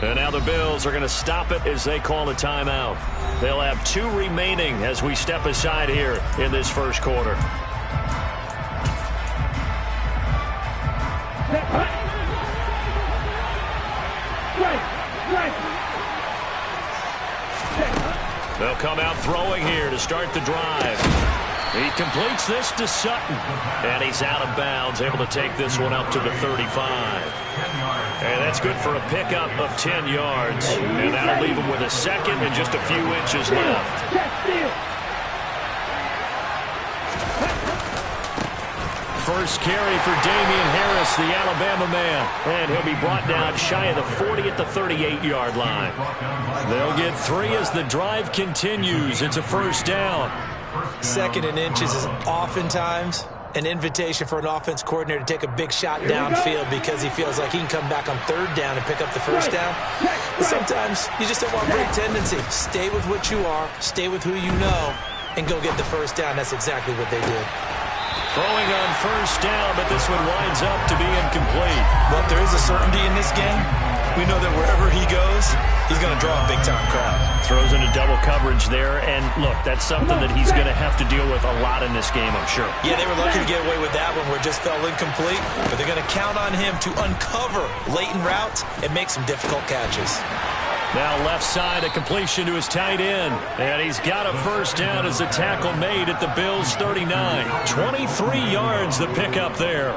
And now the Bills are going to stop it as they call a timeout. They'll have 2 remaining as we step aside here in this first quarter. They'll come out throwing here to start the drive. He completes this to Sutton. And he's out of bounds, able to take this one up to the 35. And that's good for a pickup of 10 yards. And that'll leave him with a second and just a few inches left. First carry for Damian Harris, the Alabama man. And he'll be brought down shy of the 40 at the 38-yard line. They'll get 3 as the drive continues. It's a first down. Second and inches is oftentimes an invitation for an offense coordinator to take a big shot downfield because he feels like he can come back on third down and pick up the first down. But sometimes you just don't want great tendency. Stay with what you are, stay with who you know, and go get the first down. That's exactly what they did. Throwing on first down, but this one winds up to be incomplete. But there is a certainty in this game. We know that wherever he goes, he's going to draw a big-time crowd. Throws into double coverage there, and look, that's something that he's going to have to deal with a lot in this game, I'm sure. Yeah, they were lucky to get away with that one where it just fell incomplete, but they're going to count on him to uncover latent routes and make some difficult catches. Now left side, a completion to his tight end. And he's got a first down as the tackle made at the Bills' 39. 23 yards the pickup there.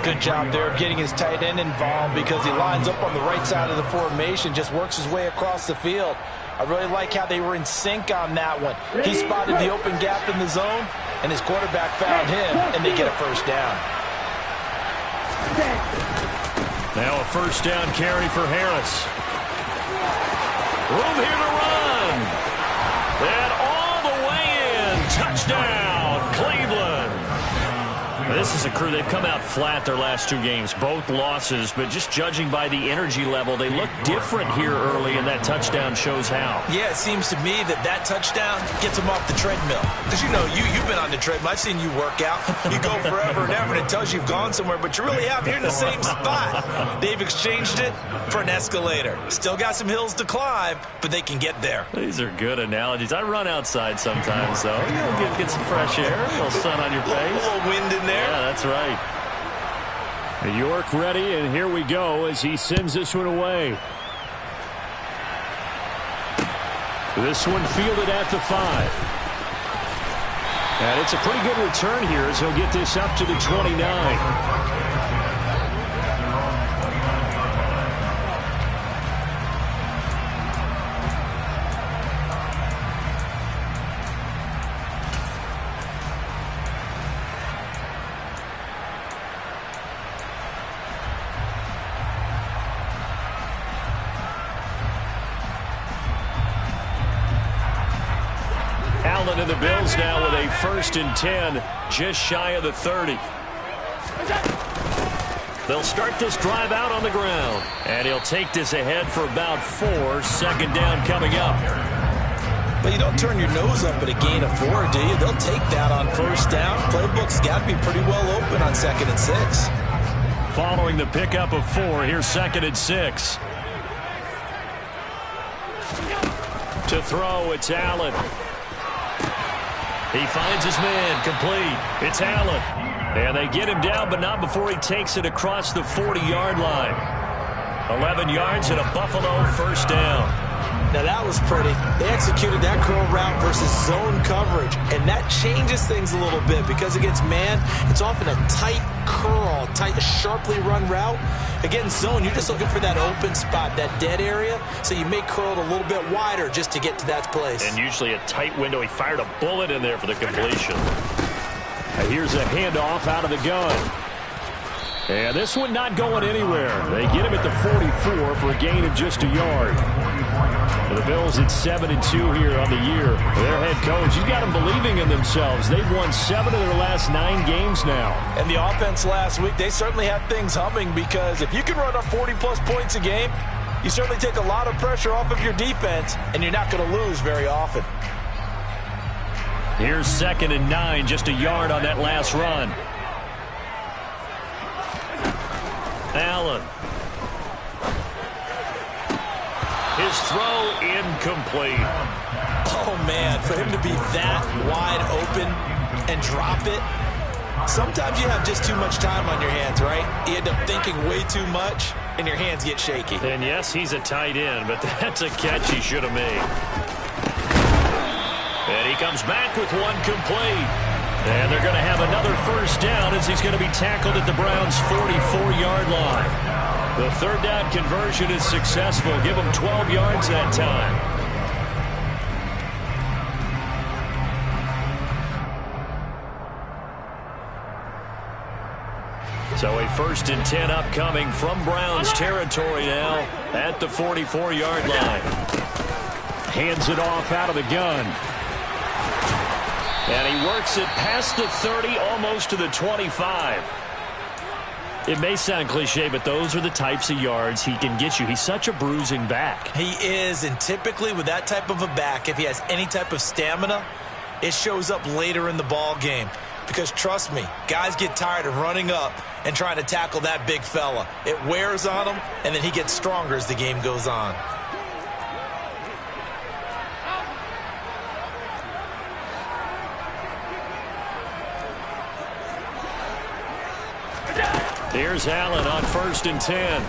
Good job there of getting his tight end involved because he lines up on the right side of the formation, just works his way across the field. I really like how they were in sync on that one. He spotted the open gap in the zone, and his quarterback found him, and they get a first down. Now a first down carry for Harris. Room here to run. And all the way in. Touchdown, Cleveland. This is a crew. They've come out flat their last 2 games, both losses, but just judging by the energy level, they look different here early, and that touchdown shows how. Yeah, it seems to me that touchdown gets them off the treadmill. Because, you know, you've been on the treadmill. I've seen you work out. You go forever and ever, and it tells you you've gone somewhere, but you really have. You're in the same spot. They've exchanged it for an escalator. Still got some hills to climb, but they can get there. These are good analogies. I run outside sometimes, though. You know, get some fresh air, a little sun on your face. A little wind in there. Yeah, that's right. York ready, and here we go as he sends this one away. This one fielded at the 5. And it's a pretty good return here as he'll get this up to the 29. Allen and the Bills now with a 1st and 10, just shy of the 30. They'll start this drive out on the ground, and he'll take this ahead for about 4. Second down coming up. But you don't turn your nose up at a gain of 4, do you? They'll take that on first down. Playbook's got to be pretty well open on 2nd and 6. Following the pickup of 4, here's 2nd and 6. To throw, it's Allen. He finds his man, complete. It's Allen. And they get him down, but not before he takes it across the 40-yard line. 11 yards and a Buffalo first down. Now that was pretty. They executed that curl route versus zone coverage, and that changes things a little bit because against man, it's often a tight curl, tight, sharply run route. Against zone, you're just looking for that open spot, that dead area, so you may curl it a little bit wider just to get to that place. And usually a tight window. He fired a bullet in there for the completion. And here's a handoff out of the gun. And this one not going anywhere. They get him at the 44 for a gain of just a yard. For the Bills, it's 7-2 here on the year. Their head coach, he's got them believing in themselves. They've won 7 of their last 9 games now. And the offense last week, they certainly had things humming because if you can run up 40-plus points a game, you certainly take a lot of pressure off of your defense, and you're not going to lose very often. Here's 2nd and 9, just a yard on that last run. Allen. His throw incomplete. Oh, man, for him to be that wide open and drop it, sometimes you have just too much time on your hands, right? You end up thinking way too much, and your hands get shaky. And yes, he's a tight end, but that's a catch he should have made. And he comes back with one complete. And they're going to have another first down as he's going to be tackled at the Browns' 44-yard line. The third down conversion is successful. Give him 12 yards that time. So a 1st and 10 upcoming from Browns territory now at the 44-yard line. Hands it off out of the gun. And he works it past the 30, almost to the 25. It may sound cliche, but those are the types of yards he can get you. He's such a bruising back. He is, and typically with that type of a back, if he has any type of stamina, it shows up later in the ball game. Because trust me, guys get tired of running up and trying to tackle that big fella. It wears on him, and then he gets stronger as the game goes on. Here's Allen on 1st and 10. And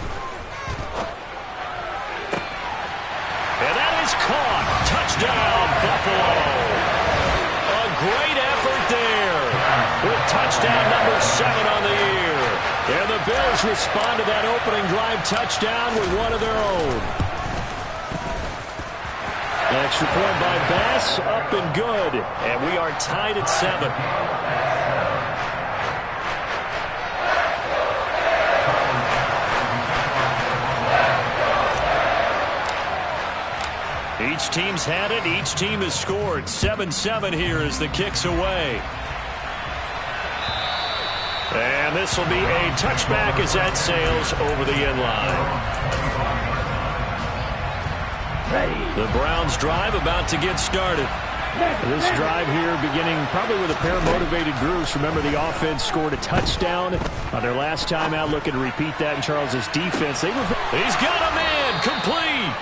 that is caught. Touchdown, Buffalo. A great effort there with touchdown number 7 on the year. And the Bills respond to that opening drive touchdown with one of their own. Extra point by Bass, up and good. And we are tied at 7. Each team's had it. Each team has scored. 7-7 here as the kick's away. And this will be a touchback as that sails over the end line. The Browns drive about to get started. This drive here beginning probably with a pair of motivated groups. Remember, the offense scored a touchdown on their last time out. Looking to repeat that in Charles's defense. He's got a man complete.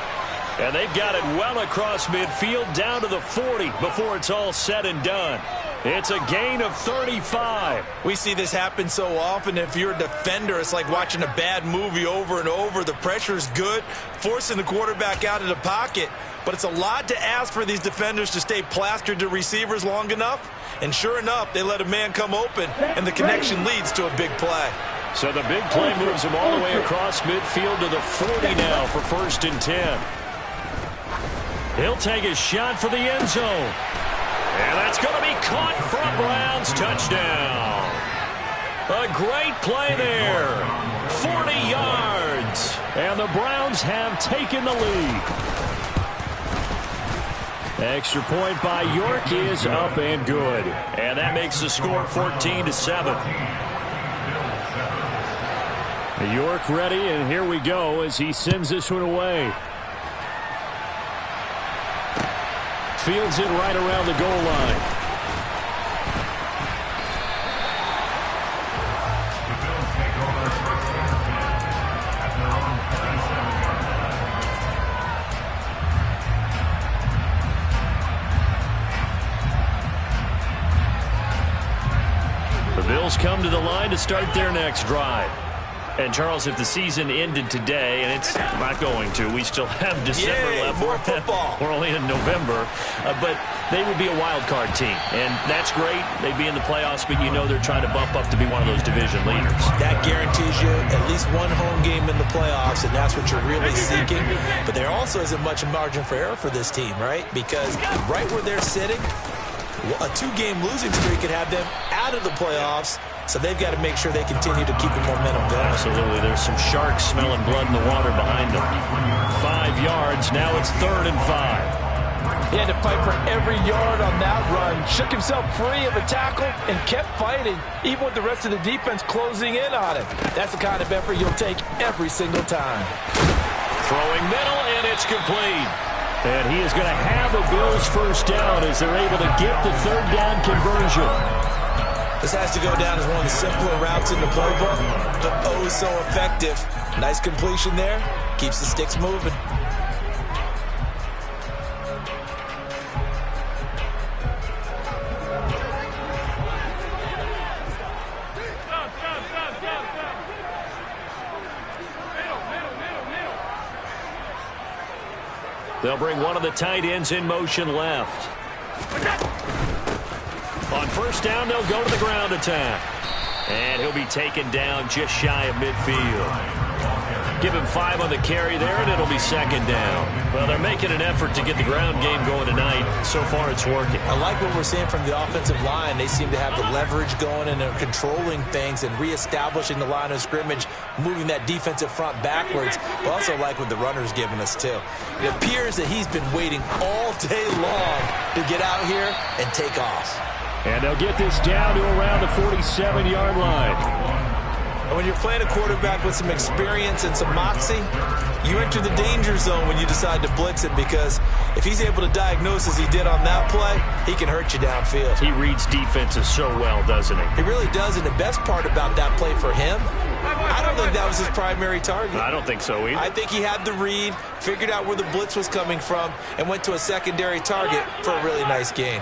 And they've got it well across midfield down to the 40 before it's all said and done. It's a gain of 35. We see this happen so often. If you're a defender, it's like watching a bad movie over and over. The pressure's good, forcing the quarterback out of the pocket. But it's a lot to ask for these defenders to stay plastered to receivers long enough. And sure enough, they let a man come open, and the connection leads to a big play. So the big play moves him all the way across midfield to the 40 now for 1st and 10. He'll take a shot for the end zone. And that's going to be caught for a Browns touchdown. A great play there. 40 yards. And the Browns have taken the lead. Extra point by York is up and good. And that makes the score 14-7. York ready, and here we go as he sends this one away. Fields it right around the goal line. The Bills come to the line to start their next drive. And, Charles, if the season ended today, and it's not going to, we still have December left. More football. We're only in November. But they would be a wild card team. And that's great. They'd be in the playoffs, but you know they're trying to bump up to be one of those division leaders. That guarantees you at least one home game in the playoffs, and that's what you're really seeking. But there also isn't much margin for error for this team, right? Because right where they're sitting, a 2-game losing streak could have them out of the playoffs. So they've got to make sure they continue to keep the momentum going. Absolutely. There's some sharks smelling blood in the water behind them. 5 yards. Now it's 3rd and 5. He had to fight for every yard on that run. Shook himself free of a tackle and kept fighting, even with the rest of the defense closing in on him. That's the kind of effort you'll take every single time. Throwing middle, and it's complete. And he is going to have the Bills' first down as they're able to get the 3rd down conversion. This has to go down as one of the simpler routes in the playbook, but oh so effective. Nice completion there. Keeps the sticks moving. They'll bring one of the tight ends in motion left. On first down, they'll go to the ground attack. And he'll be taken down just shy of midfield. Give him 5 on the carry there, and it'll be second down. Well, they're making an effort to get the ground game going tonight. So far, it's working. I like what we're seeing from the offensive line. They seem to have the leverage going, and they're controlling things and reestablishing the line of scrimmage, moving that defensive front backwards. But also like what the runner's giving us, too. It appears that he's been waiting all day long to get out here and take off. And they'll get this down to around the 47-yard line. And when you're playing a quarterback with some experience and some moxie, you enter the danger zone when you decide to blitz him, because if he's able to diagnose as he did on that play, he can hurt you downfield. He reads defenses so well, doesn't he? He really does, and the best part about that play for him, I don't think that was his primary target. I don't think so either. I think he had the read, figured out where the blitz was coming from, and went to a secondary target for a really nice gain.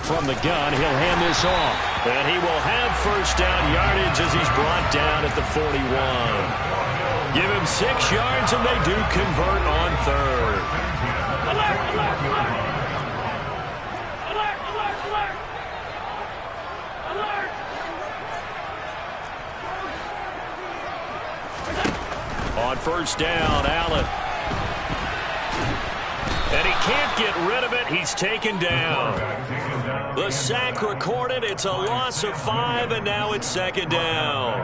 From the gun, he'll hand this off. And he will have first down yardage as he's brought down at the 41. Give him 6 yards, and they do convert on third. Alert, alert, alert. Alert, alert, alert. Alert. On first down, Allen. And he can't get rid of it. He's taken down. The sack recorded. It's a loss of 5, and now it's second down.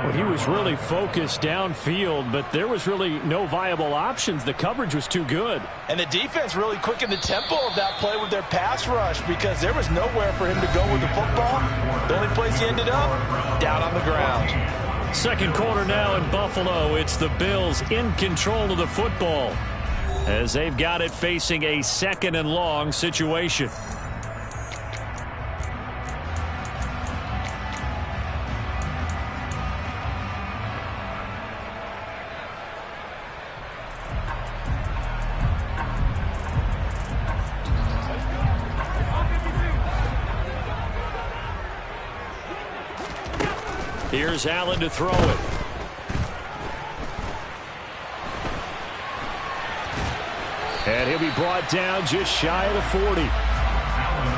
Well, he was really focused downfield, but there was really no viable options. The coverage was too good. And the defense really quickened the tempo of that play with their pass rush, because there was nowhere for him to go with the football. The only place he ended up, down on the ground. Second quarter now in Buffalo. It's the Bills in control of the football, as they've got it facing a second and long situation. Here's Allen to throw it. And he'll be brought down just shy of the 40.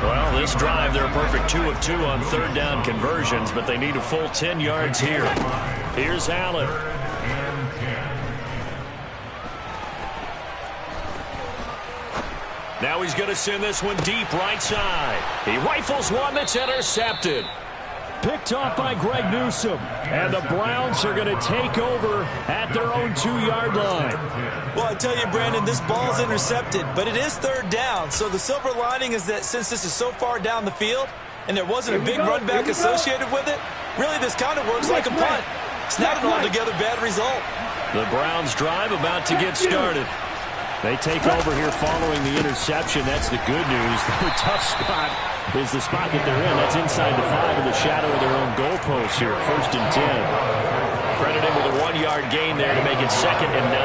Well, this drive, they're a perfect 2 of 2 on third down conversions, but they need a full 10 yards here. Here's Allen. Now he's going to send this one deep right side. He rifles one that's intercepted. Picked off by Greg Newsome. And the Browns are going to take over at their own 2-yard line. Well, I tell you, Brandon, this ball's intercepted, but it is third down. So the silver lining is that since this is so far down the field and there wasn't a big run back associated with it, really this kind of works like a punt. It's not an altogether bad result. The Browns drive about to get started. They take over here following the interception. That's the good news. The tough spot is the spot that they're in. That's inside the 5 in the shadow of their own goalpost here. First and 10. Credit him with a 1-yard gain there to make it second and 9.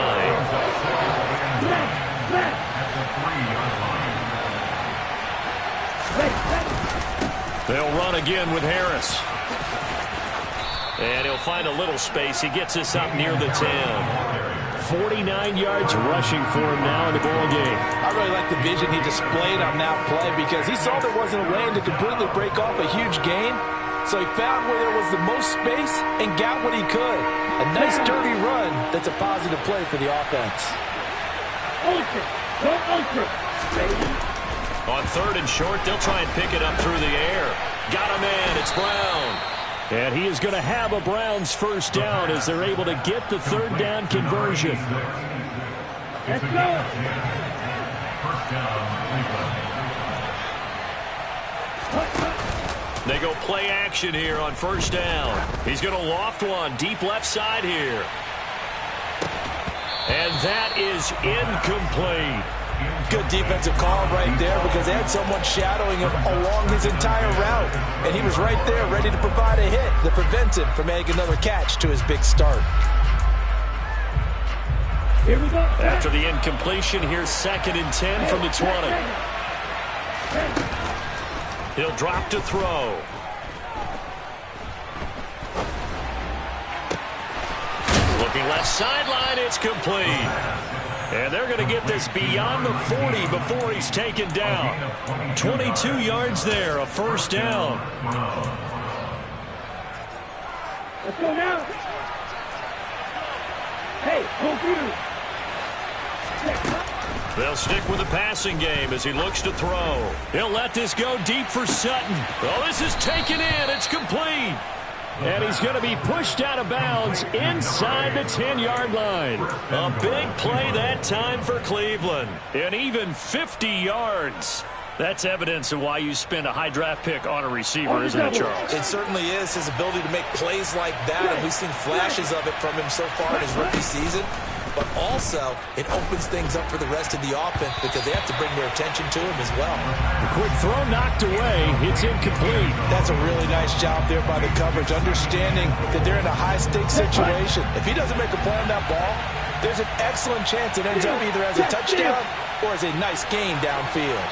They'll run again with Harris. And he'll find a little space. He gets us up near the 10. 49 yards rushing for him now in the ball game. I really like the vision he displayed on that play, because he saw there wasn't a lane to completely break off a huge gain. So he found where there was the most space and got what he could. A nice dirty run that's a positive play for the offense. Ultra. Go ultra. On third and short, they'll try and pick it up through the air. Got a man. It's Brown. And he is going to have a Browns first down as they're able to get the third down conversion. Let's go. They go play action here on first down. He's going to loft one deep left side here. And that is incomplete. Good defensive call right there, because they had someone shadowing him along his entire route. And he was right there ready to provide a hit that prevents him from making another catch to his big start. Here we go. After the incompletion, here's second and 10 from the 20. He'll drop to throw. Looking left sideline, it's complete. And they're going to get this beyond the 40 before he's taken down. 22 yards there, a first down. Let's go now. Hey, confused. They'll stick with the passing game as he looks to throw. He'll let this go deep for Sutton. Oh, this is taken in. It's complete. And he's going to be pushed out of bounds inside the 10-yard line. A big play that time for Cleveland. And even 50 yards. That's evidence of why you spend a high draft pick on a receiver, isn't it, Charles? It certainly is, his ability to make plays like that, and we've seen flashes of it from him so far in his rookie season. But also, it opens things up for the rest of the offense because they have to bring their attention to him as well. The quick throw knocked away. It's incomplete. That's a really nice job there by the coverage, understanding that they're in a high-stakes situation. If he doesn't make a play on that ball, there's an excellent chance it ends up either as a touchdown or as a nice gain downfield.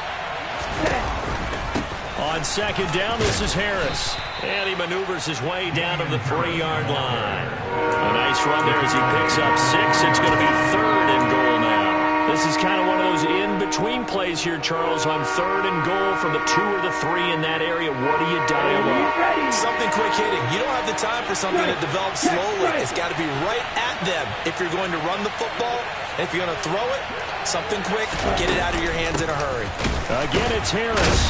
On second down, this is Harris. And he maneuvers his way down to the 3-yard line. A nice run there as he picks up 6. It's going to be 3rd and goal now. This is kind of one of those in-between plays here, Charles, on 3rd and goal from the 2 or the 3 in that area. What do you dial up? Something quick hitting. You don't have the time for something that develops slowly. It's got to be right at them if you're going to run the football. And if you're going to throw it, something quick, get it out of your hands in a hurry. Again, it's Harris.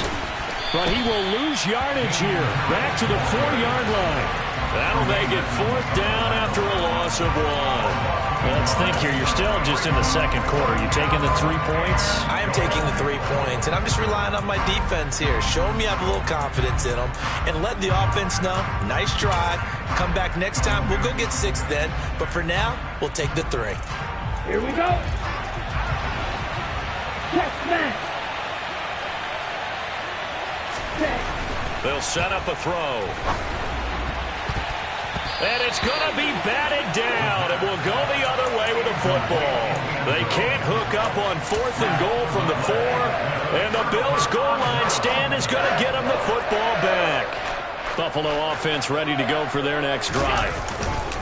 But he will lose yardage here. Back to the 4-yard line. That'll make it 4th down after a loss of 1. Let's think here. You're still just in the second quarter. You taking the 3 points? I am taking the 3 points, and I'm just relying on my defense here. Show me I have a little confidence in them, and let the offense know, nice drive. Come back next time. We'll go get 6 then. But for now, we'll take the 3. Here we go. Check man. They'll set up a throw. And it's going to be batted down. It will go the other way with the football. They can't hook up on 4th and goal from the 4. And the Bills' goal line stand is going to get them the football back. Buffalo offense ready to go for their next drive.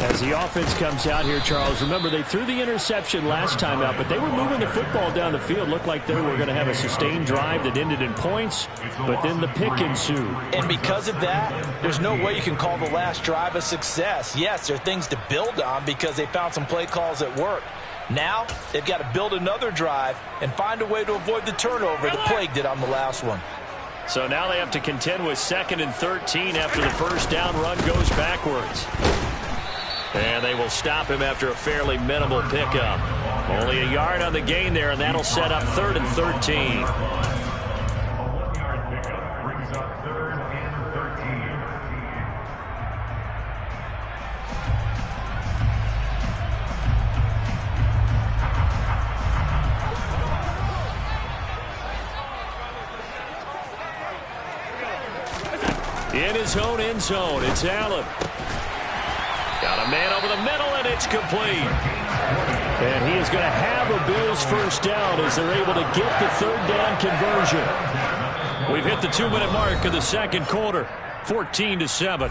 As the offense comes out here, Charles, remember they threw the interception last time out, but they were moving the football down the field. Looked like they were going to have a sustained drive that ended in points, but then the pick ensued. And because of that, there's no way you can call the last drive a success. Yes, there are things to build on because they found some play calls that work. Now, they've got to build another drive and find a way to avoid the turnover that plagued it on the last one. So now they have to contend with 2nd and 13 after the first down run goes backwards. And they will stop him after a fairly minimal pickup. Only a yard on the gain there, and that'll set up 3rd and 13. In his own end zone, it's Allen. Got a man over the middle, and it's complete. And he is going to have a Bills first down as they're able to get the 3rd down conversion. We've hit the 2-minute mark of the second quarter, 14-7.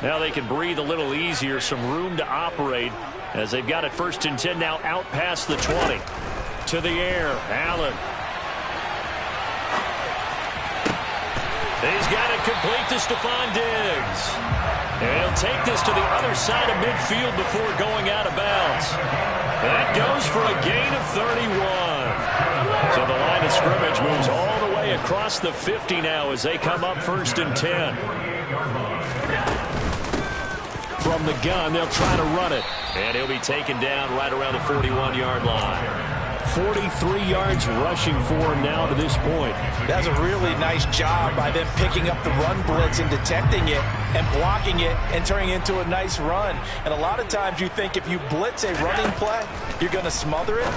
Now they can breathe a little easier, some room to operate as they've got it 1st and 10 now out past the 20. To the air, Allen. He's got it complete to Stephon Diggs. And he'll take this to the other side of midfield before going out of bounds. That goes for a gain of 31. So the line of scrimmage moves all the way across the 50 now as they come up 1st and 10. From the gun, they'll try to run it. And he'll be taken down right around the 41-yard line. 43 yards rushing for him now to this point. That's a really nice job by them picking up the run blitz and detecting it and blocking it and turning it into a nice run. And a lot of times you think if you blitz a running play, you're going to smother it.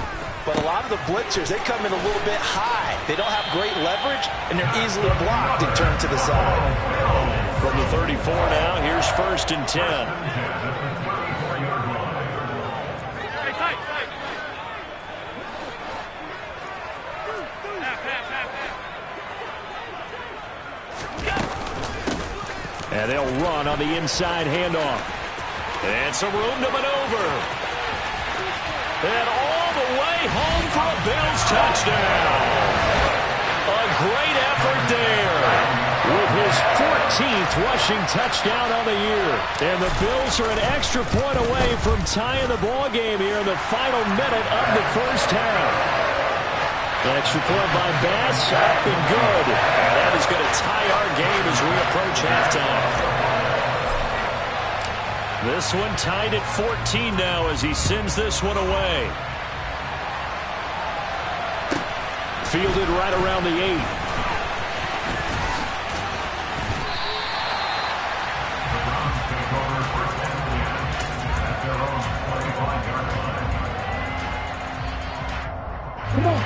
But a lot of the blitzers, they come in a little bit high. They don't have great leverage, and they're easily blocked and turned to the side. From the 34 now, here's 1st and 10. And they'll run on the inside handoff. And some room to maneuver. And all the way home for a Bills touchdown. A great effort there. With his 14th rushing touchdown on the year. And the Bills are an extra point away from tying the ball game here in the final minute of the first half. Extra point by Bass, up and good. And that is going to tie our game as we approach halftime. This one tied at 14 now as he sends this one away. Fielded right around the 8.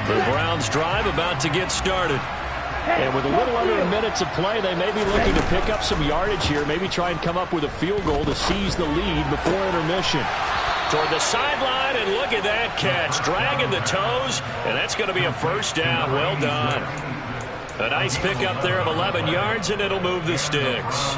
The Browns drive about to get started. And with a little under a minute to play, they may be looking to pick up some yardage here, maybe try and come up with a field goal to seize the lead before intermission. Toward the sideline, and look at that catch. Dragging the toes, and that's going to be a first down. Well done. A nice pickup there of 11 yards, and it'll move the sticks.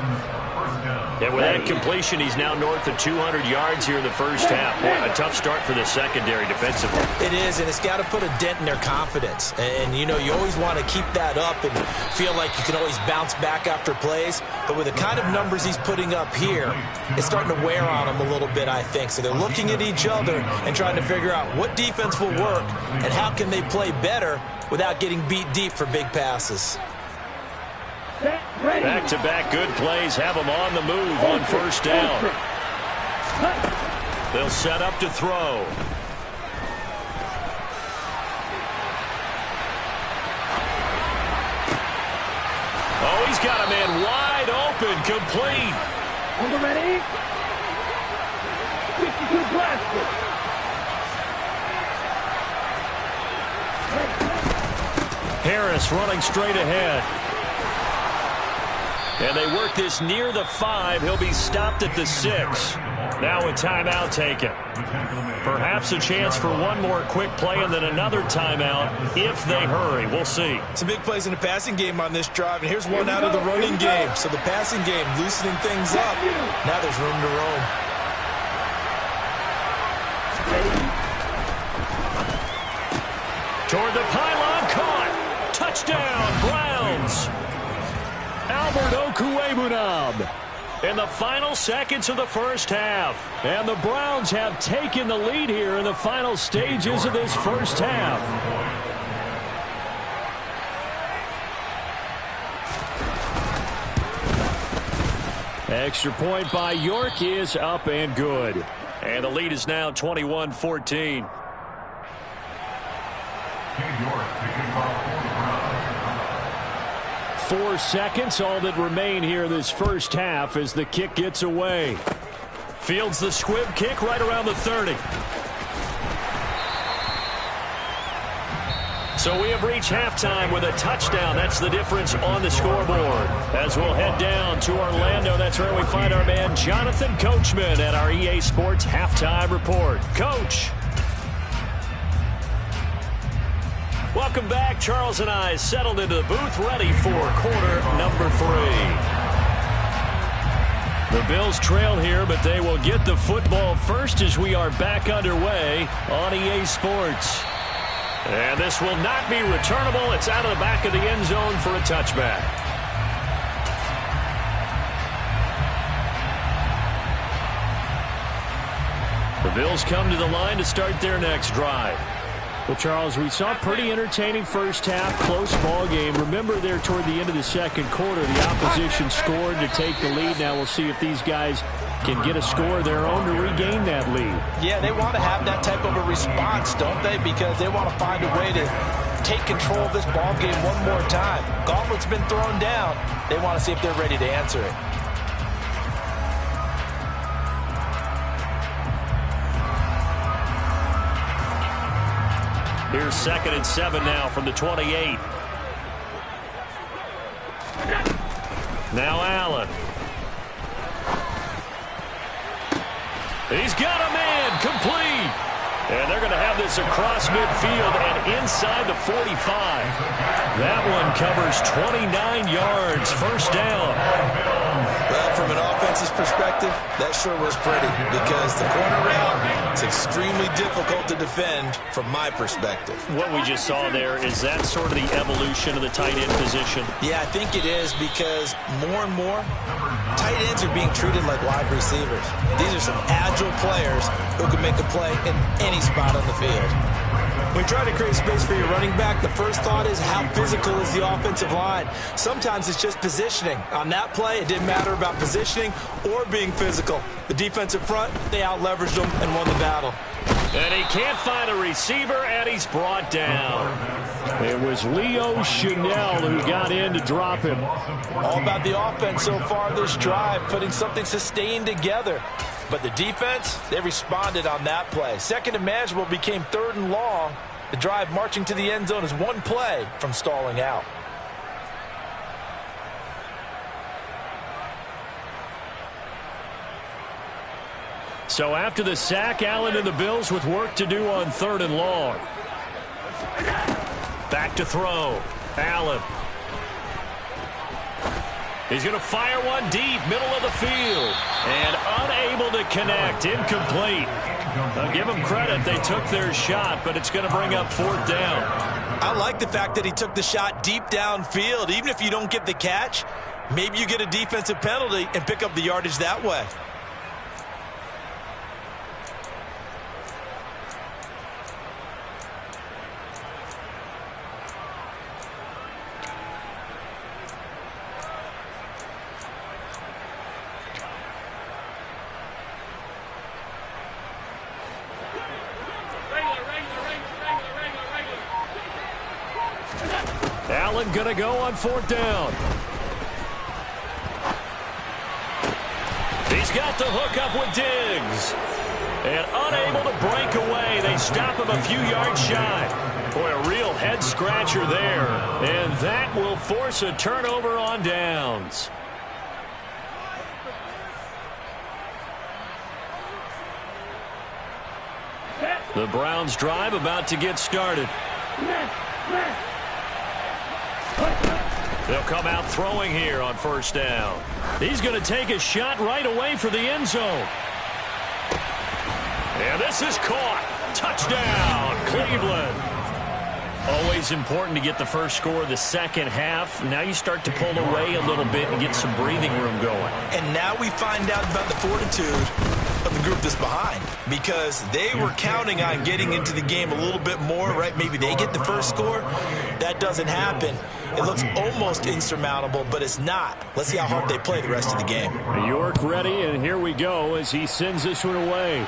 And with that completion, he's now north of 200 yards here in the first half. Boy, a tough start for the secondary defensively. It is, and it's got to put a dent in their confidence. And, you know, you always want to keep that up and feel like you can always bounce back after plays. But with the kind of numbers he's putting up here, it's starting to wear on them a little bit, I think. So they're looking at each other and trying to figure out what defense will work and how can they play better without getting beat deep for big passes. Back-to-back good plays have them on the move on first down. They'll set up to throw. Oh, he's got a man wide open, complete. On the ready. 52 blaster. Harris running straight ahead. And they work this near the 5. He'll be stopped at the 6. Now a timeout taken. Perhaps a chance for one more quick play and then another timeout if they hurry. We'll see. Some big plays in the passing game on this drive, and here's one out of the running game. So the passing game loosening things up. Now there's room to roam. Toward the pylon, caught. Touchdown, Browns. Albert Okwuegbunam in the final seconds of the first half. And the Browns have taken the lead here in the final stages of this first half. Extra point by York is up and good. And the lead is now 21-14. 4 seconds, all that remain here this first half as the kick gets away. Fields the squib kick right around the 30. So we have reached halftime with a touchdown. That's the difference on the scoreboard. As we'll head down to Orlando, that's where we find our man Jonathan Coachman at our EA Sports Halftime Report. Coach. Welcome back. Charles and I settled into the booth, ready for quarter number 3. The Bills trail here, but they will get the football first as we are back underway on EA Sports. And this will not be returnable. It's out of the back of the end zone for a touchback. The Bills come to the line to start their next drive. Well, Charles, we saw a pretty entertaining first half, close ball game. Remember there toward the end of the second quarter, the opposition scored to take the lead. Now we'll see if these guys can get a score of their own to regain that lead. Yeah, they want to have that type of a response, don't they? Because they want to find a way to take control of this ball game one more time. Gauntlet's been thrown down. They want to see if they're ready to answer it. Here's 2nd and 7 now from the 28. Now Allen. He's got a man, complete. And they're going to have this across midfield and inside the 45. That one covers 29 yards, first down. Well, perspective, that sure was pretty because the corner route is extremely difficult to defend from my perspective. What we just saw there, is that sort of the evolution of the tight end position? Yeah, I think it is because more and more tight ends are being treated like wide receivers. These are some agile players who can make a play in any spot on the field. When you try to create space for your running back, the first thought is how physical is the offensive line. Sometimes it's just positioning. On that play, it didn't matter about positioning or being physical. The defensive front, they out-leveraged them and won the battle. And he can't find a receiver, and he's brought down. It was Leo Chanel who got in to drop him. All about the offense so far this drive, putting something sustained together. But the defense, they responded on that play. Second and manageable became 3rd and long. The drive marching to the end zone is one play from stalling out. So after the sack, Allen and the Bills with work to do on 3rd and long. Back to throw. Allen. He's going to fire one deep, middle of the field. And unable to connect, incomplete. I'll give them credit, they took their shot, but it's going to bring up 4th down. I like the fact that he took the shot deep downfield. Even if you don't get the catch, maybe you get a defensive penalty and pick up the yardage that way. Allen going to go on 4th down. He's got the hook up with Diggs. And unable to break away. They stop him a few yards shy. Boy, a real head-scratcher there. And that will force a turnover on downs. The Browns' drive about to get started. They'll come out throwing here on 1st down. He's going to take a shot right away for the end zone. And this is caught. Touchdown, Cleveland. Always important to get the first score of the second half. Now you start to pull away a little bit and get some breathing room going. And now we find out about the fortitude of the group that's behind, because they were counting on getting into the game a little bit more, right? Maybe they get the first score. That doesn't happen. It looks almost insurmountable, but it's not. Let's see how hard they play the rest of the game. York ready, and here we go as he sends this one away.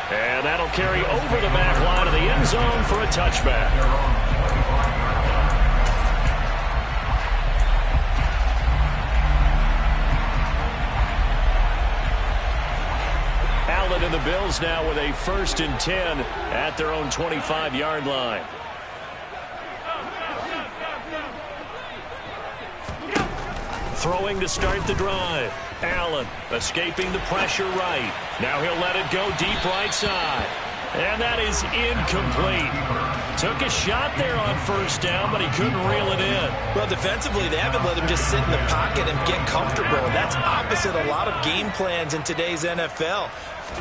And that'll carry over the back line of the end zone for a touchback. Allen and the Bills now with a 1st and 10 at their own 25-yard line. Throwing to start the drive. Allen escaping the pressure right. Now he'll let it go deep right side. And that is incomplete. Took a shot there on 1st down, but he couldn't reel it in. Well, defensively, they haven't let him just sit in the pocket and get comfortable. And that's opposite a lot of game plans in today's NFL.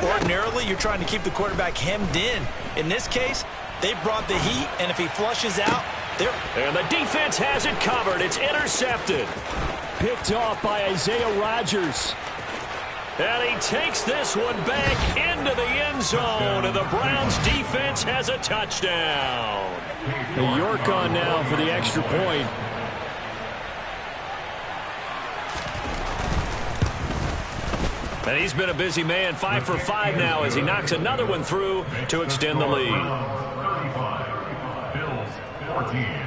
Ordinarily, you're trying to keep the quarterback hemmed in. In this case, they brought the heat, and if he flushes out, they're... And the defense has it covered. It's intercepted. Picked off by Isaiah Rodgers. And he takes this one back into the end zone, and the Browns defense has a touchdown. York on now for the extra point. And he's been a busy man, 5 for 5 now as he knocks another one through to extend the lead. 35, Bills 14.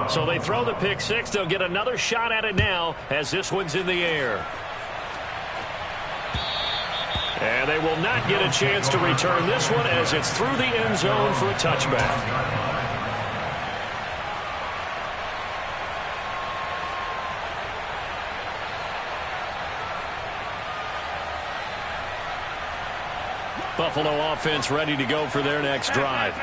So they throw the pick six. They'll get another shot at it now as this one's in the air. And they will not get a chance to return this one as it's through the end zone for a touchback. Buffalo offense ready to go for their next drive.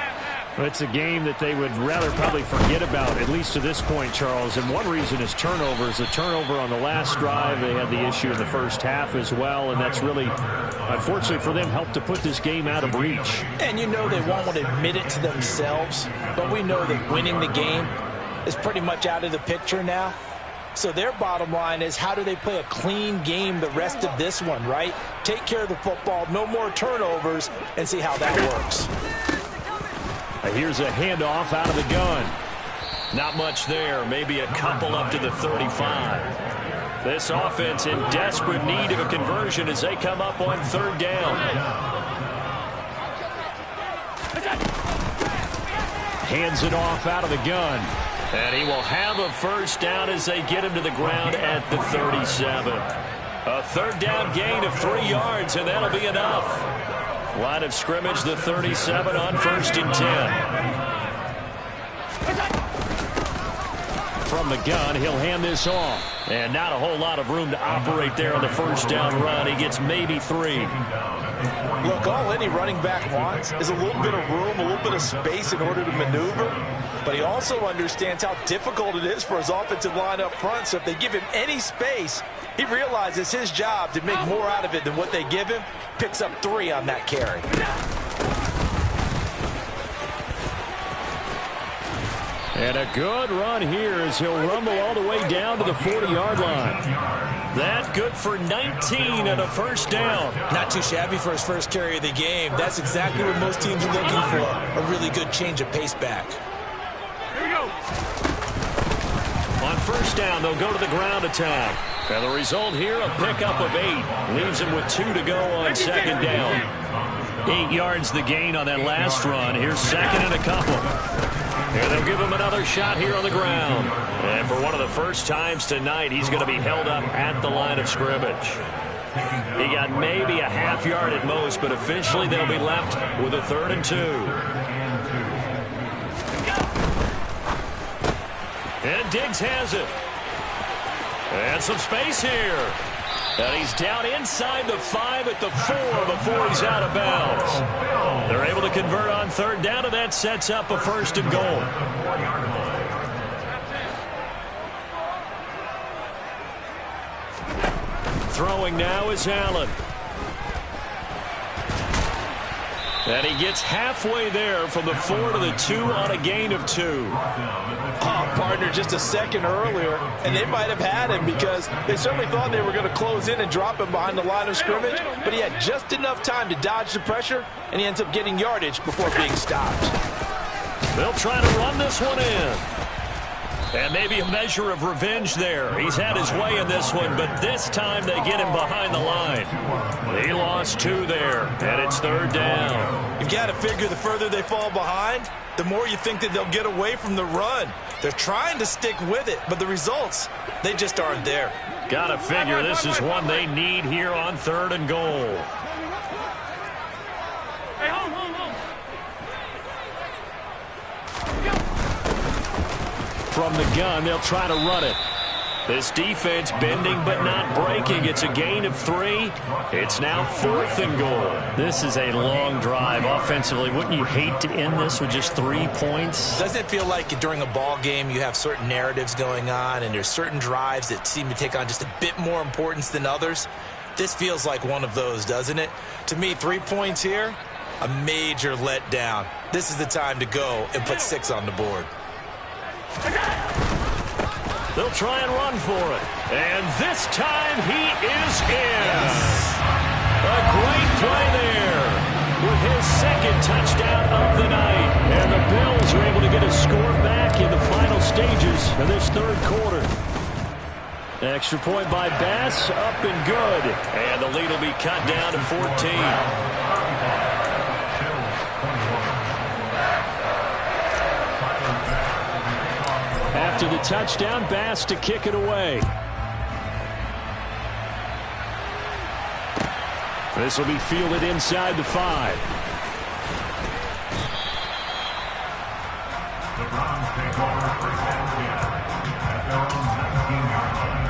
It's a game that they would rather probably forget about, at least to this point, Charles. And one reason is turnovers. A turnover on the last drive. They had the issue in the first half as well, and that's really, unfortunately for them, helped to put this game out of reach. And you know they won't want to admit it to themselves, but we know that winning the game is pretty much out of the picture now. So their bottom line is, how do they play a clean game the rest of this one, right? Take care of the football, no more turnovers, and see how that works. Here's a handoff out of the gun. Not much there. Maybe a couple up to the 35. This offense in desperate need of a conversion as they come up on third down. Hands it off out of the gun. And he will have a first down as they get him to the ground at the 37. A third down gain of 3 yards, and that'll be enough. Line of scrimmage, the 37 on 1st and 10. From the gun, he'll hand this off. And not a whole lot of room to operate there on the first down run. He gets maybe 3. Look, all any running back wants is a little bit of room, a little bit of space in order to maneuver. But he also understands how difficult it is for his offensive line up front. So if they give him any space, he realizes his job to make more out of it than what they give him. Picks up 3 on that carry. And a good run here as he'll rumble all the way down to the 40-yard line. That good for 19 and a first down. Not too shabby for his first carry of the game. That's exactly what most teams are looking for. A really good change of pace back. On first down, they'll go to the ground attack. And the result here, a pickup of 8. Leaves him with 2 to go on second down. 8 yards the gain on that last run. Here's second and a couple. And they'll give him another shot here on the ground. And for one of the first times tonight, he's going to be held up at the line of scrimmage. He got maybe a half yard at most, but officially they'll be left with a 3rd and 2. And Diggs has it. And some space here. And he's down inside the 5 at the 4 before he's out of bounds. They're able to convert on third down, and that sets up a 1st and goal. Throwing now is Allen. And he gets halfway there from the 4 to the 2 on a gain of 2. Oh, partner, just a second earlier, and they might have had him because they certainly thought they were going to close in and drop him behind the line of scrimmage, but he had just enough time to dodge the pressure, and he ends up getting yardage before being stopped. They'll try to run this one in. And maybe a measure of revenge there. He's had his way in this one, but this time they get him behind the line. He lost 2 there, and it's 3rd down. You've got to figure the further they fall behind, the more you think that they'll get away from the run. They're trying to stick with it, but the results, they just aren't there. Got to figure this is one they need here on 3rd and goal. From the gun, they'll try to run it. This defense bending but not breaking. It's a gain of 3. It's now 4th and goal. This is a long drive offensively. Wouldn't you hate to end this with just 3 points? Doesn't it feel like during a ball game you have certain narratives going on and there's certain drives that seem to take on just a bit more importance than others? This feels like one of those, doesn't it? To me, 3 points here, a major letdown. This is the time to go and put 6 on the board. They'll try and run for it. And this time he is in. Yes. A great play there with his 2nd touchdown of the night. And the Bills are able to get a score back in the final stages of this 3rd quarter. Extra point by Bass, up and good. And the lead will be cut down to 14. After the touchdown, Bass to kick it away. This will be fielded inside the 5. The Browns take over first and 10 at their own 19-yard line.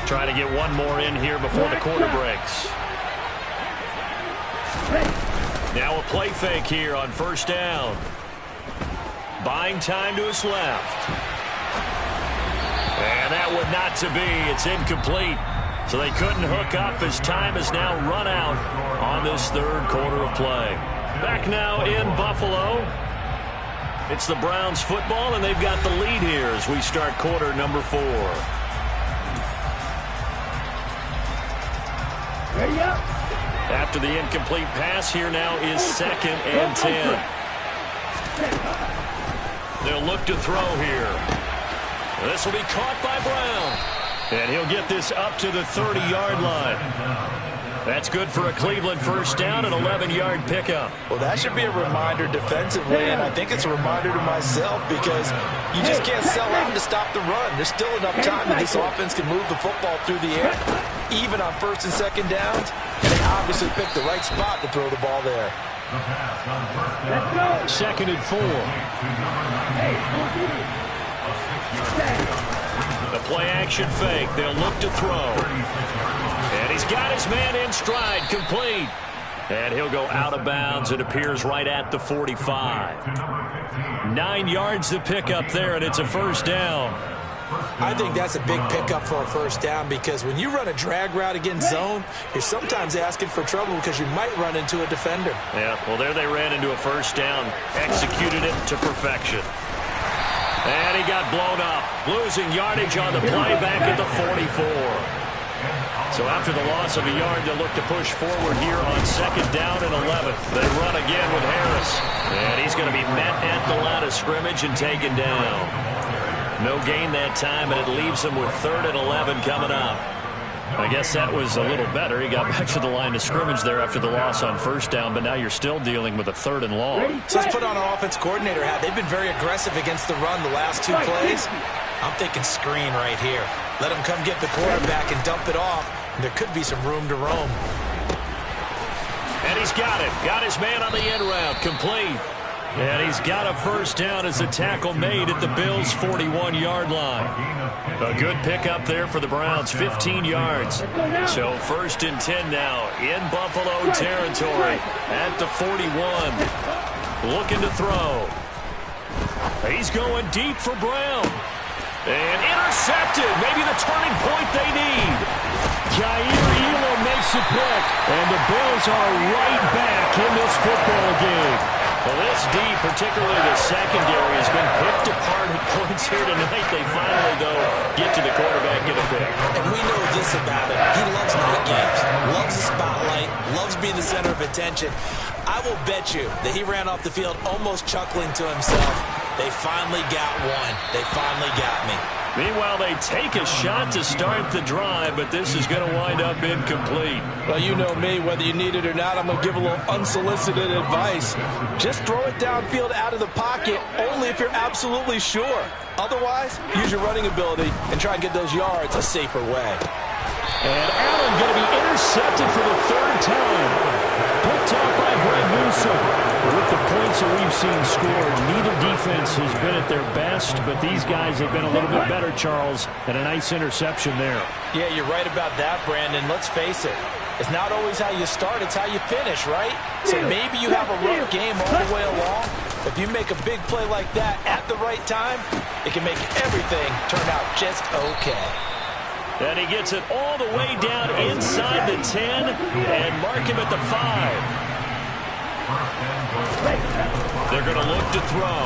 Trying to get one more in here before the quarter breaks. Now a play fake here on first down. Buying time to his left. And that would not to be. It's incomplete. So they couldn't hook up as time has now run out on this third quarter of play. Back now in Buffalo. It's the Browns football, and they've got the lead here as we start quarter number 4. After the incomplete pass, here now is 2nd and 10. They'll look to throw here. This will be caught by Brown. And he'll get this up to the 30-yard line. That's good for a Cleveland first down, an 11-yard pickup. Well, that should be a reminder defensively, and I think it's a reminder to myself because you just can't sell out to stop the run. There's still enough time that this offense can move the football through the air, even on 1st and 2nd downs, and they obviously picked the right spot to throw the ball there. 2nd and 4. The play-action fake. They'll look to throw. And he's got his man in stride, complete. And he'll go out of bounds. It appears right at the 45. 9 yards to pick up there, and it's a first down. I think that's a big pickup for a first down because when you run a drag route against zone, you're sometimes asking for trouble because you might run into a defender. Yeah, well, there they ran into a first down, executed it to perfection. And he got blown up, losing yardage on the play back at the 44. So after the loss of a yard, they'll look to push forward here on 2nd down and 11. They run again with Harris. And he's going to be met at the line of scrimmage and taken down. No gain that time, and it leaves him with 3rd and 11 coming up. I guess that was a little better. He got back to the line of scrimmage there after the loss on first down, but now you're still dealing with a 3rd and long. So let's put on our offense coordinator hat. They've been very aggressive against the run the last 2 plays. I'm thinking screen right here. Let him come get the quarterback and dump it off, and there could be some room to roam. And he's got it. Got his man on the end route, complete. And he's got a first down as the tackle made at the Bills' 41-yard line. A good pickup there for the Browns, 15 yards. So 1st and 10 now in Buffalo territory at the 41. Looking to throw. He's going deep for Brown. And intercepted. Maybe the turning point they need. Jair Elam makes a pick. And the Bills are right back in this football game. Well, this D, particularly the secondary, has been picked apart at points here tonight. They finally, though, get to the quarterback, get a pick. And we know this about him. He loves night games, loves the spotlight, loves being the center of attention. I will bet you that he ran off the field almost chuckling to himself. They finally got one. They finally got me. Meanwhile, they take a shot to start the drive, but this is going to wind up incomplete. Well, you know me, whether you need it or not, I'm going to give a little unsolicited advice. Just throw it downfield out of the pocket, only if you're absolutely sure. Otherwise, use your running ability and try and get those yards a safer way. And Allen going to be intercepted for the 3rd time. Picked off by Greg Newsome. With the points that we've seen scored, neither defense has been at their best, but these guys have been a little bit better, Charles, and a nice interception there. Yeah, you're right about that, Brandon. Let's face it. It's not always how you start, it's how you finish, right? So maybe you have a rough game all the way along. If you make a big play like that at the right time, it can make everything turn out just okay. And he gets it all the way down inside the 10 and mark him at the 5. They're going to look to throw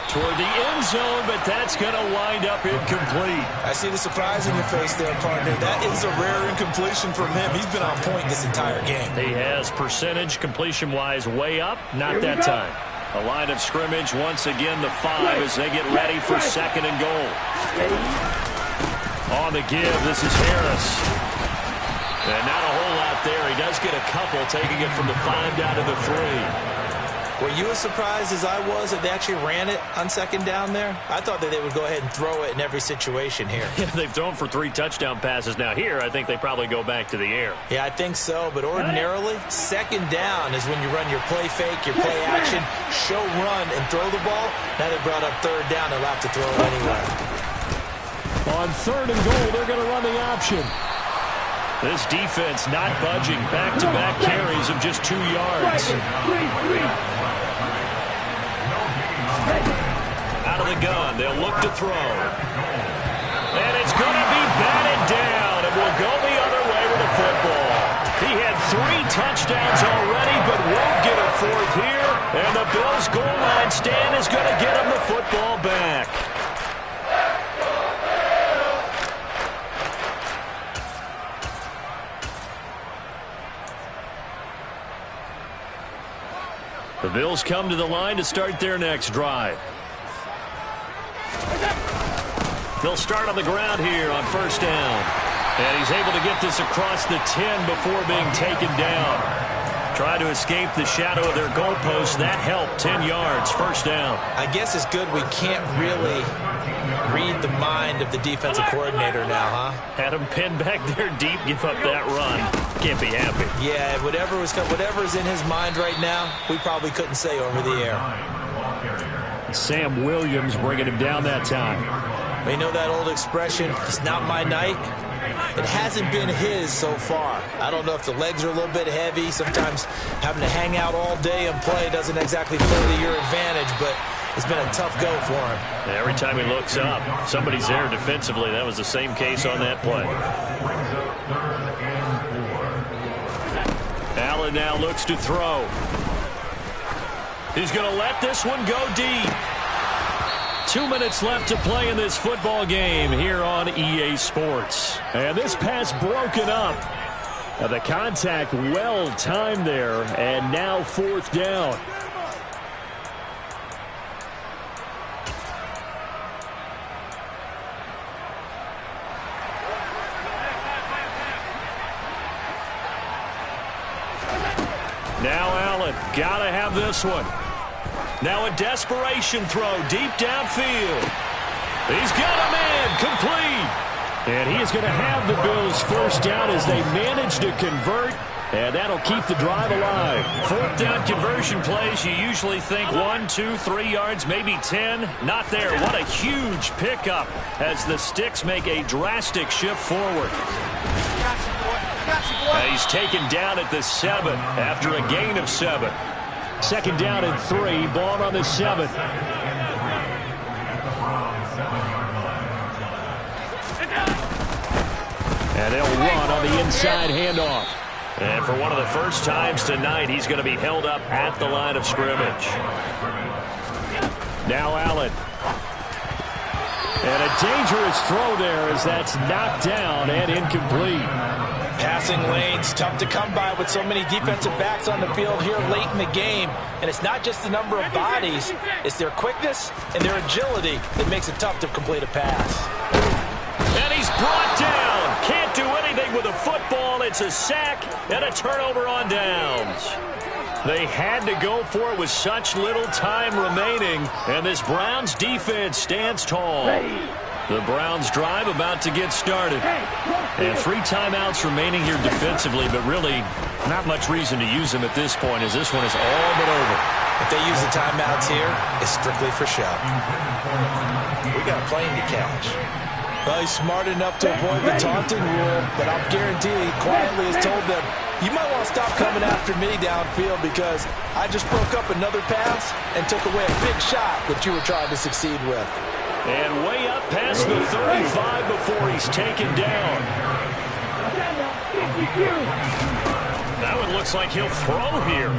toward the end zone, but that's going to wind up incomplete. I see the surprise in your face there, partner. That is a rare incompletion from him. He's been on point this entire game. He has percentage completion-wise way up, not that time. A line of scrimmage, once again, the 5 as they get ready for 2nd and goal. On the give, this is Harris. And not a whole lot there. He does get a couple, taking it from the 5 down to the 3. Were you as surprised as I was that they actually ran it on 2nd down there? I thought that they would go ahead and throw it in every situation here. Yeah, they've thrown for 3 touchdown passes. Now here, I think they probably go back to the air. Yeah, I think so. But ordinarily, 2nd down is when you run your play fake, your play action, show run, and throw the ball. Now they brought up 3rd down. They'll have to throw it anyway. On 3rd and goal, they're going to run the option. This defense not budging. Back-to-back carries of just 2 yards. Out of the gun, they'll look to throw. And it's going to be batted down, and will go the other way with the football. He had 3 touchdowns already, but won't get a 4th here. And the Bills' goal line stand is going to get him the football back. The Bills come to the line to start their next drive. They'll start on the ground here on 1st down. And he's able to get this across the 10 before being taken down. Try to escape the shadow of their goalpost. That helped. 10 yards, 1st down. I guess it's good we can't really read the mind of the defensive coordinator now, huh? Had him pinned back there deep, give up that run. Can't be happy. Yeah, whatever's in his mind right now, we probably couldn't say over the air. Sam Williams bringing him down that time. You know that old expression, it's not my night? It hasn't been his so far. I don't know if the legs are a little bit heavy. Sometimes having to hang out all day and play doesn't exactly play to your advantage, but it's been a tough go for him. Every time he looks up, somebody's there defensively. That was the same case on that play. Allen now looks to throw. He's going to let this one go deep. 2 minutes left to play in this football game here on EA Sports. And this pass broken up. The contact well timed there, and now 4th down. Now Allen, gotta have this one. Now a desperation throw deep downfield. He's got a man complete. And he is going to have the Bills' 1st down as they manage to convert. And that'll keep the drive alive. 4th down conversion plays, you usually think 1, 2, 3 yards, maybe 10. Not there. What a huge pickup as the Sticks make a drastic shift forward. He's taken down at the 7 after a gain of 7. 2nd down and 3. Ball on the 7. And they'll run on the inside handoff. And for one of the first times tonight, he's going to be held up at the line of scrimmage. Now Allen. And a dangerous throw there as that's knocked down and incomplete. Passing lanes, tough to come by with so many defensive backs on the field here late in the game. And it's not just the number of bodies, it's their quickness and their agility that makes it tough to complete a pass. And he's brought down. Can't do anything with a football. It's a sack and a turnover on downs. They had to go for it with such little time remaining. And this Browns defense stands tall. The Browns drive about to get started. And 3 timeouts remaining here defensively, but really not much reason to use them at this point as this one is all but over. If they use the timeouts here, it's strictly for show. We got a plane to catch. Well, he's smart enough to avoid the taunting rule, but I'll guarantee he quietly has told them, you might want to stop coming after me downfield because I just broke up another pass and took away a big shot that you were trying to succeed with. And way up past the 35 before he's taken down. That one looks like he'll throw here.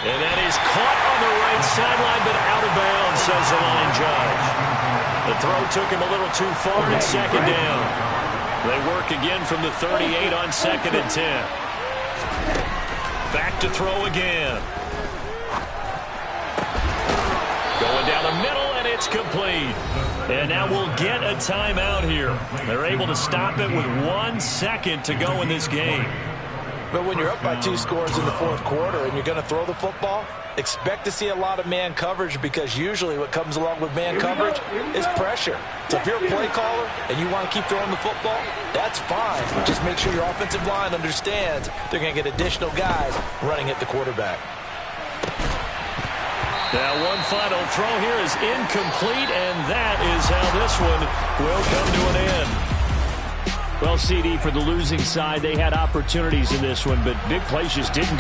And that is caught on the right sideline, but out of bounds, says the line judge. The throw took him a little too far in 2nd down. They work again from the 38 on 2nd and 10. Back to throw again. Going down the middle, and it's complete. And now we'll get a timeout here. They're able to stop it with 1 second to go in this game. But when you're up by 2 scores in the 4th quarter and you're going to throw the football, expect to see a lot of man coverage because usually what comes along with man coverage is pressure. So if you're a play caller and you want to keep throwing the football, that's fine. Just make sure your offensive line understands they're going to get additional guys running at the quarterback. Now one final throw here is incomplete, and that is how this one will come to an end. Well, CD, for the losing side, they had opportunities in this one, but big plays just didn't